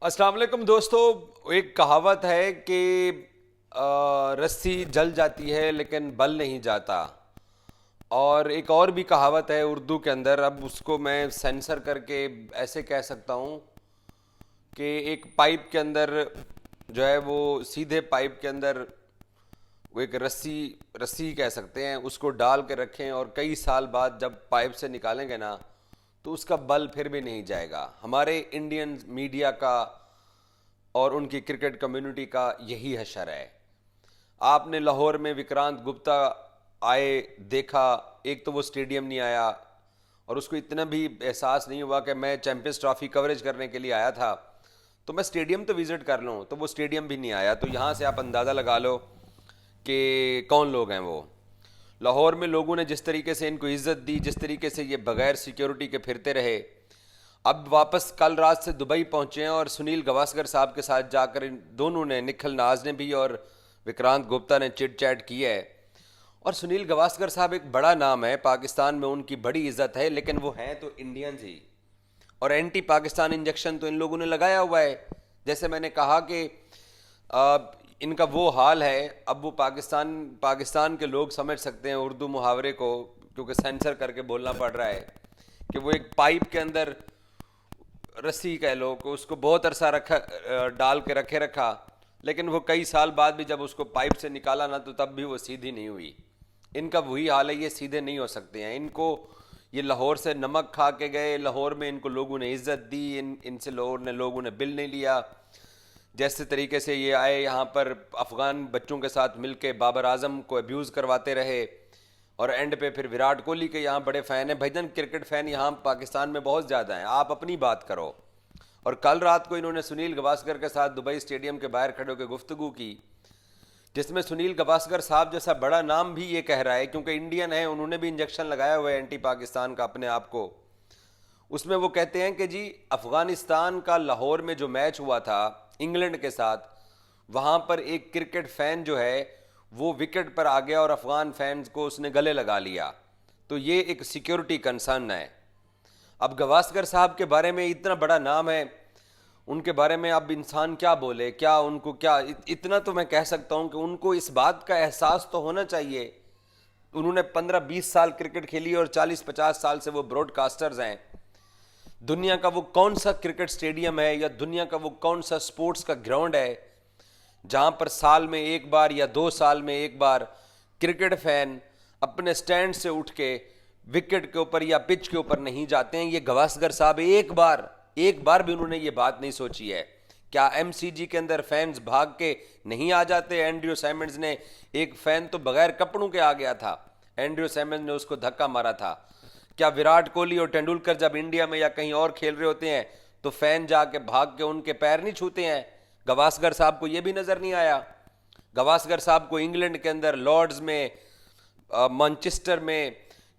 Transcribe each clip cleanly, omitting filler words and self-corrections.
अस्सलाम वालेकुम दोस्तों। एक कहावत है कि रस्सी जल जाती है लेकिन बल नहीं जाता। और एक और भी कहावत है उर्दू के अंदर, अब उसको मैं सेंसर करके ऐसे कह सकता हूँ कि एक पाइप के अंदर जो है वो सीधे पाइप के अंदर वो एक रस्सी रस्सी कह सकते हैं, उसको डाल के रखें और कई साल बाद जब पाइप से निकालेंगे ना तो उसका बल फिर भी नहीं जाएगा। हमारे इंडियन मीडिया का और उनकी क्रिकेट कम्युनिटी का यही हशर है। आपने लाहौर में विक्रांत गुप्ता आए देखा, एक तो वो स्टेडियम नहीं आया और उसको इतना भी एहसास नहीं हुआ कि मैं चैंपियंस ट्रॉफी कवरेज करने के लिए आया था तो मैं स्टेडियम तो विजिट कर लूँ, तो वो स्टेडियम भी नहीं आया। तो यहाँ से आप अंदाज़ा लगा लो कि कौन लोग हैं वो। लाहौर में लोगों ने जिस तरीके से इनको इज्जत दी, जिस तरीके से ये बगैर सिक्योरिटी के फिरते रहे, अब वापस कल रात से दुबई पहुंचे हैं और सुनील गवास्कर साहब के साथ जाकर इन दोनों ने, निखिल नाज ने भी और विक्रांत गुप्ता ने चिट चैट की है। और सुनील गवास्कर साहब एक बड़ा नाम है पाकिस्तान में, उनकी बड़ी इज्जत है, लेकिन वो हैं तो इंडियंस ही। और एंटी पाकिस्तान इंजेक्शन तो इन लोगों ने लगाया हुआ है। जैसे मैंने कहा कि आ, इनका वो हाल है, अब वो पाकिस्तान पाकिस्तान के लोग समझ सकते हैं उर्दू मुहावरे को, क्योंकि सेंसर करके बोलना पड़ रहा है कि वो एक पाइप के अंदर रस्सी कह लो को उसको बहुत अरसा रखा, डाल के रखे रखा, लेकिन वो कई साल बाद भी जब उसको पाइप से निकाला ना तो तब भी वो सीधी नहीं हुई। इनका वही हाल है, ये सीधे नहीं हो सकते हैं। इनको ये लाहौर से नमक खा के गए, लाहौर में इनको लोगों ने इज्जत दी, इनसे लोगों ने बिल नहीं लिया। जैसे तरीके से ये आए यहाँ पर अफगान बच्चों के साथ मिलके बाबर आजम को अब्यूज़ करवाते रहे और एंड पे फिर विराट कोहली के यहाँ बड़े फ़ैन हैं। भाईजान क्रिकेट फ़ैन यहाँ पाकिस्तान में बहुत ज़्यादा हैं, आप अपनी बात करो। और कल रात को इन्होंने सुनील गवास्कर के साथ दुबई स्टेडियम के बाहर खड़े होकर गुफ्तगू की, जिसमें सुनील गवास्कर साहब जैसा बड़ा नाम भी ये कह रहा है, क्योंकि इंडियन है, उन्होंने भी इंजेक्शन लगाया हुआ है एंटी पाकिस्तान का अपने आप को। उसमें वो कहते हैं कि जी अफगानिस्तान का लाहौर में जो मैच हुआ था इंग्लैंड के साथ, वहां पर एक क्रिकेट फैन जो है वो विकेट पर आ गया और अफगान फैंस को उसने गले लगा लिया। तो ये एक सिक्योरिटी कंसर्न है। अब गवास्कर साहब के बारे में इतना बड़ा नाम है, उनके बारे में अब इंसान क्या बोले, क्या उनको क्या इतना तो मैं कह सकता हूं कि उनको इस बात का एहसास तो होना चाहिए। उन्होंने 15-20 साल क्रिकेट खेली और 40-50 साल से वो ब्रॉडकास्टर्स हैं। दुनिया का वो कौन सा क्रिकेट स्टेडियम है या दुनिया का वो कौन सा स्पोर्ट्स का ग्राउंड है जहां पर साल में एक बार या 2 साल में एक बार क्रिकेट फैन अपने स्टैंड से उठ के विकेट के ऊपर या पिच के ऊपर नहीं जाते हैं? ये गवास्कर साहब एक बार भी उन्होंने ये बात नहीं सोची है। क्या एमसीजी के अंदर फैंस भाग के नहीं आ जाते? एंड्रयू सैमंड्स ने, एक फैन तो बगैर कपड़ों के आ गया था, एंड्रयू सैमंड्स ने उसको धक्का मारा था। क्या विराट कोहली और तेंदुलकर जब इंडिया में या कहीं और खेल रहे होते हैं तो फैन जाके भाग के उनके पैर नहीं छूते हैं? गवास्कर साहब को यह भी नजर नहीं आया। गवास्कर साहब को इंग्लैंड के अंदर लॉर्ड्स में, मैनचेस्टर में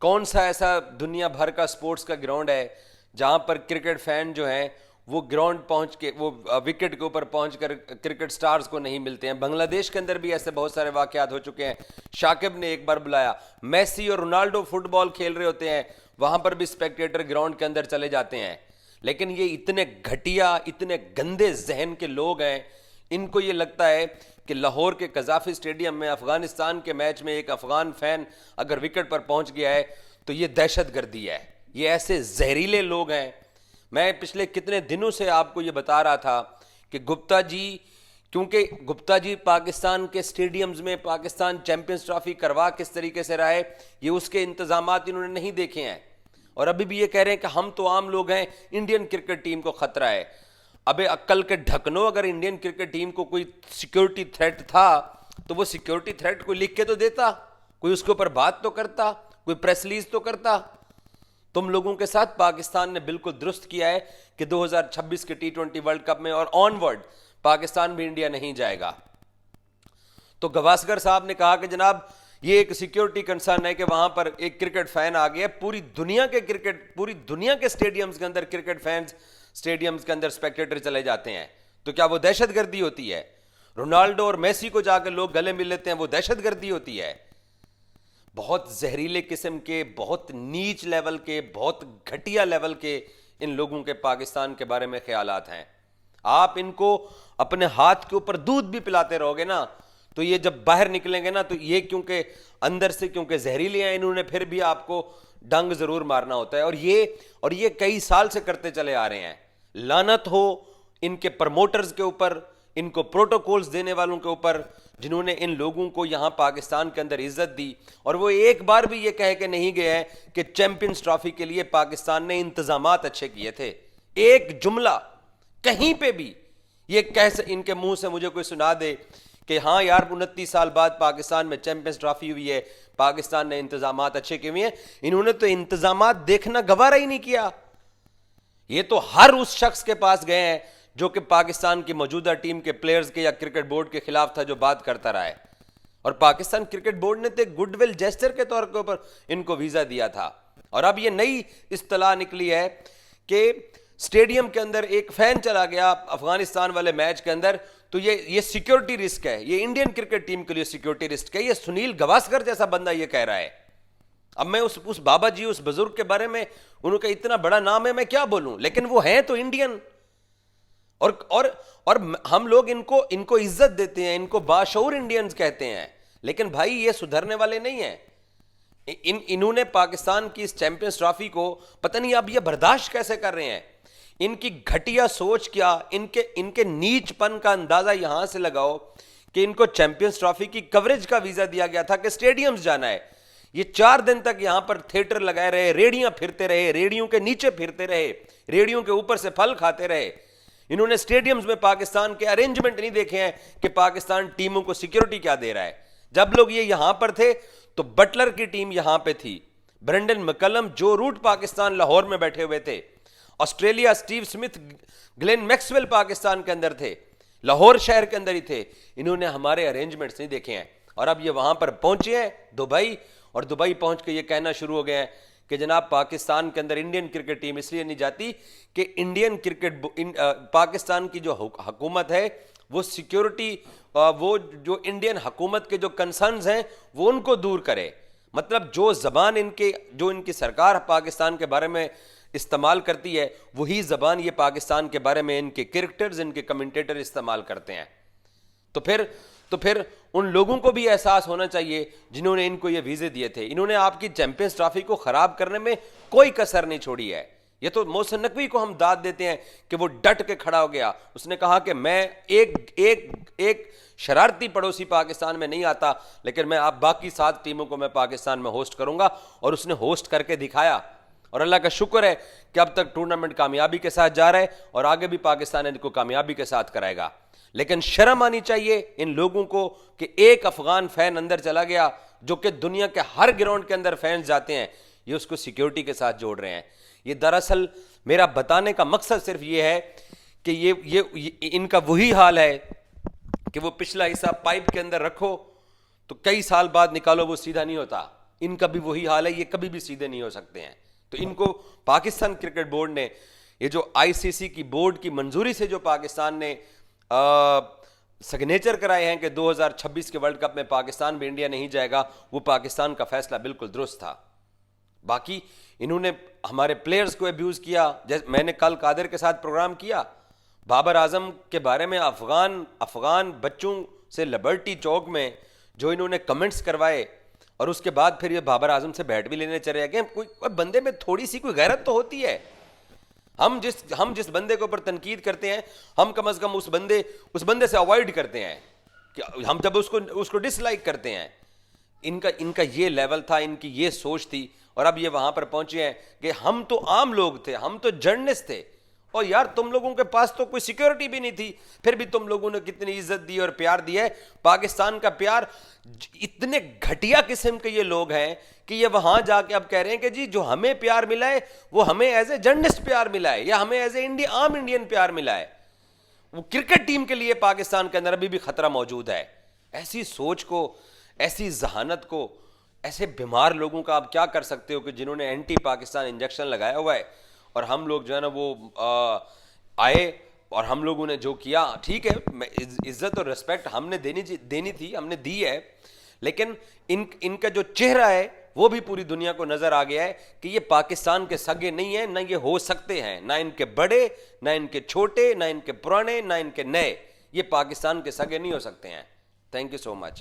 कौन सा ऐसा दुनिया भर का स्पोर्ट्स का ग्राउंड है जहां पर क्रिकेट फैन जो हैं वो ग्राउंड पहुंच के, वो विकेट के ऊपर पहुंचकर क्रिकेट स्टार्स को नहीं मिलते हैं? बांग्लादेश के अंदर भी ऐसे बहुत सारे वाकयात हो चुके हैं। शाकिब ने एक बार बुलाया, मेसी और रोनाल्डो फुटबॉल खेल रहे होते हैं, वहां पर भी स्पेक्टेटर ग्राउंड के अंदर चले जाते हैं। लेकिन ये इतने घटिया, इतने गंदे जहन के लोग हैं, इनको ये लगता है कि लाहौर के कजाफी स्टेडियम में अफगानिस्तान के मैच में एक अफगान फैन अगर विकेट पर पहुंच गया है तो ये दहशतगर्दी है। ये ऐसे जहरीले लोग हैं। मैं पिछले कितने दिनों से आपको ये बता रहा था कि गुप्ता जी, क्योंकि गुप्ता जी पाकिस्तान के स्टेडियम्स में पाकिस्तान चैंपियंस ट्रॉफी करवा किस तरीके से रहा है, ये उसके इंतजामात इन्होंने नहीं देखे हैं। और अभी भी ये कह रहे हैं कि हम तो आम लोग हैं, इंडियन क्रिकेट टीम को खतरा है। अबे अक्ल के ढकनो, अगर इंडियन क्रिकेट टीम को कोई सिक्योरिटी थ्रेट था तो वो सिक्योरिटी थ्रेट कोई लिख के तो देता, कोई उसके ऊपर बात तो करता, कोई प्रेस रिलीज तो करता। तुम लोगों के साथ पाकिस्तान ने बिल्कुल दुरुस्त किया है कि 2026 के T20 वर्ल्ड कप में और ऑनवर्ड पाकिस्तान भी इंडिया नहीं जाएगा। तो गवास्कर साहब ने कहा कि जनाब ये एक सिक्योरिटी कंसर्न है कि वहां पर एक क्रिकेट फैन आ गया। पूरी दुनिया के स्टेडियम्स के अंदर क्रिकेट फैंस स्टेडियम्स के अंदर स्पेक्टेटर चले जाते हैं, तो क्या वो दहशतगर्दी होती है? रोनाल्डो और मेसी को जाकर लोग गले मिल लेते हैं, वो दहशतगर्दी होती है? बहुत जहरीले किस्म के, बहुत नीच लेवल के, बहुत घटिया लेवल के इन लोगों के पाकिस्तान के बारे में ख्यालात हैं। आप इनको अपने हाथ के ऊपर दूध भी पिलाते रहोगे ना, तो ये जब बाहर निकलेंगे ना, तो ये क्योंकि अंदर से क्योंकि जहरीले हैं, इन्होंने फिर भी आपको डंग जरूर मारना होता है। और ये कई साल से करते चले आ रहे हैं। लानत हो इनके प्रमोटर्स के ऊपर, इनको प्रोटोकॉल्स देने वालों के ऊपर, जिन्होंने इन लोगों को यहां पाकिस्तान के अंदर इज्जत दी। और वो एक बार भी ये कह के नहीं गए हैं कि चैंपियंस ट्रॉफी के लिए पाकिस्तान ने इंतजामात अच्छे किए थे। एक जुमला कहीं पे भी ये इनके मुंह से मुझे कोई सुना दे कि हाँ यार 29 साल बाद पाकिस्तान में चैंपियंस ट्रॉफी हुई है, पाकिस्तान ने इंतजामात अच्छे किए हुए हैं। इन्होंने तो इंतजामात देखना गवारा ही नहीं किया। ये तो हर उस शख्स के पास गए हैं जो कि पाकिस्तान की मौजूदा टीम के प्लेयर्स के या क्रिकेट बोर्ड के खिलाफ था, जो बात करता रहा है। और पाकिस्तान क्रिकेट बोर्ड ने तो गुडविल जेस्चर के तौर के ऊपर इनको वीजा दिया था। और अब ये नई इत्तला निकली है कि स्टेडियम के अंदर एक फैन चला गया अफगानिस्तान वाले मैच के अंदर, तो ये सिक्योरिटी रिस्क है, ये इंडियन क्रिकेट टीम के लिए सिक्योरिटी रिस्क है। ये सुनील गावस्कर जैसा बंदा ये कह रहा है। अब मैं उस बाबा जी, उस बुजुर्ग के बारे में, उनका इतना बड़ा नाम है, मैं क्या बोलूं, लेकिन वो हैं तो इंडियन। और हम लोग इनको इज्जत देते हैं, इनको बाशऊर इंडियंस कहते हैं, लेकिन भाई ये सुधरने वाले नहीं हैं। इन्होंने पाकिस्तान की इस चैंपियंस ट्रॉफी को पता नहीं अब ये बर्दाश्त कैसे कर रहे हैं। इनकी घटिया सोच क्या, इनके नीचपन का अंदाजा यहां से लगाओ कि इनको चैंपियंस ट्रॉफी की कवरेज का वीजा दिया गया था कि स्टेडियम्स जाना है। ये 4 दिन तक यहां पर थिएटर लगाए रहे, रेडियां फिरते रहे, रेडियों के नीचे फिरते रहे, रेडियों के ऊपर से फल खाते रहे। इन्होंने स्टेडियम्स में पाकिस्तान के अरेंजमेंट नहीं देखे हैं कि पाकिस्तान टीमों को सिक्योरिटी क्या दे रहा है। जब लोग ये यहां पर थे तो बटलर की टीम यहां पे थी, ब्रेंडन मैकलम, जो रूट पाकिस्तान लाहौर में बैठे हुए थे, Australia Steve Smith, Glenn Maxwell Pakistan के अंदर थे, लाहौर शहर के अंदर ही थे। इन्होंने हमारे अरेंजमेंट्स नहीं देखे हैं। और अब ये वहां पर पहुंचे हैं दुबई, और दुबई पहुंच के ये कहना शुरू हो गए हैं कि जनाब पाकिस्तान के अंदर इंडियन क्रिकेट टीम इसलिए नहीं जाती कि इंडियन पाकिस्तान की जो हुकूमत है वो सिक्योरिटी, वो जो इंडियन हुकूमत के जो कंसर्न्स हैं वो उनको दूर करे। मतलब जो जबान इनकी सरकार पाकिस्तान के बारे में इस्तेमाल करती है, वही जबान ये पाकिस्तान के बारे में इनके क्रिकेटर्स, इनके कमेंटेटर इस्तेमाल करते हैं। तो फिर उन लोगों को भी एहसास होना चाहिए जिन्होंने इनको ये वीजे दिए थे। इन्होंने आपकी चैंपियंस ट्रॉफी को खराब करने में कोई कसर नहीं छोड़ी है। ये तो मोहसिन नकवी को हम दाद देते हैं कि वो डट के खड़ा हो गया। उसने कहा कि मैं एक शरारती पड़ोसी पाकिस्तान में नहीं आता, लेकिन मैं आप बाकी 7 टीमों को मैं पाकिस्तान में होस्ट करूंगा। और उसने होस्ट करके दिखाया, और अल्लाह का शुक्र है कि अब तक टूर्नामेंट कामयाबी के साथ जा रहा है, और आगे भी पाकिस्तान इनको कामयाबी के साथ कराएगा। लेकिन शर्म आनी चाहिए इन लोगों को कि एक अफगान फैन अंदर चला गया, जो कि दुनिया के हर ग्राउंड के अंदर फैंस जाते हैं, ये उसको सिक्योरिटी के साथ जोड़ रहे हैं। ये दरअसल मेरा बताने का मकसद सिर्फ ये है कि ये इनका वही हाल है कि वो पिछला हिस्सा पाइप के अंदर रखो तो कई साल बाद निकालो, वो सीधा नहीं होता। इनका भी वही हाल है, ये कभी भी सीधे नहीं हो सकते हैं। तो इनको पाकिस्तान क्रिकेट बोर्ड ने, ये जो आईसीसी की बोर्ड की मंजूरी से जो पाकिस्तान ने सिग्नेचर कराए हैं कि 2026 के वर्ल्ड कप में पाकिस्तान भी इंडिया नहीं जाएगा, वो पाकिस्तान का फैसला बिल्कुल दुरुस्त था। बाकी इन्होंने हमारे प्लेयर्स को अब्यूज किया। जैसे मैंने कल कादिर के साथ प्रोग्राम किया, बाबर आजम के बारे में अफगान बच्चों से लिबर्टी चौक में जो इन्होंने कमेंट्स करवाए, और उसके बाद फिर ये बाबर आजम से बैट भी लेने चले गए। कोई बंदे में थोड़ी सी कोई गैरत तो होती है। हम जिस बंदे के ऊपर तनकीद करते हैं, हम कम से कम उस बंदे से अवॉइड करते हैं कि हम जब उसको डिसलाइक करते हैं। इनका ये लेवल था, इनकी ये सोच थी। और अब ये वहां पर पहुंचे हैं कि हम तो आम लोग थे, हम तो जर्नलिस्ट थे, और यार तुम लोगों के पास तो कोई सिक्योरिटी भी नहीं थी, फिर भी तुम लोगों ने कितनी इज्जत दी और प्यार दिया है। पाकिस्तान का प्यार, इतने घटिया किस्म के ये लोग हैं कि ये वहां जाके अब कह रहे हैं कि जी जो हमें प्यार मिला है वो हमें एज ए जर्नलिस्ट प्यार मिला है, या हमें एज ए आम इंडियन प्यार मिला है। वो क्रिकेट टीम के लिए पाकिस्तान के अंदर अभी भी खतरा मौजूद है। ऐसी सोच को, ऐसी जहानत को, ऐसे बीमार लोगों का आप क्या कर सकते हो कि जिन्होंने एंटी पाकिस्तान इंजेक्शन लगाया हुआ है, और हम लोग जो है ना वो आए और हम लोगों ने जो किया, ठीक है, इज्जत और रिस्पेक्ट हमने देनी थी, हमने दी है, लेकिन इनका जो चेहरा है वो भी पूरी दुनिया को नजर आ गया है कि ये पाकिस्तान के सगे नहीं है, ना ये हो सकते हैं, ना इनके बड़े, ना इनके छोटे, ना इनके पुराने, ना इनके नए, ये पाकिस्तान के सगे नहीं हो सकते हैं। Thank you so much.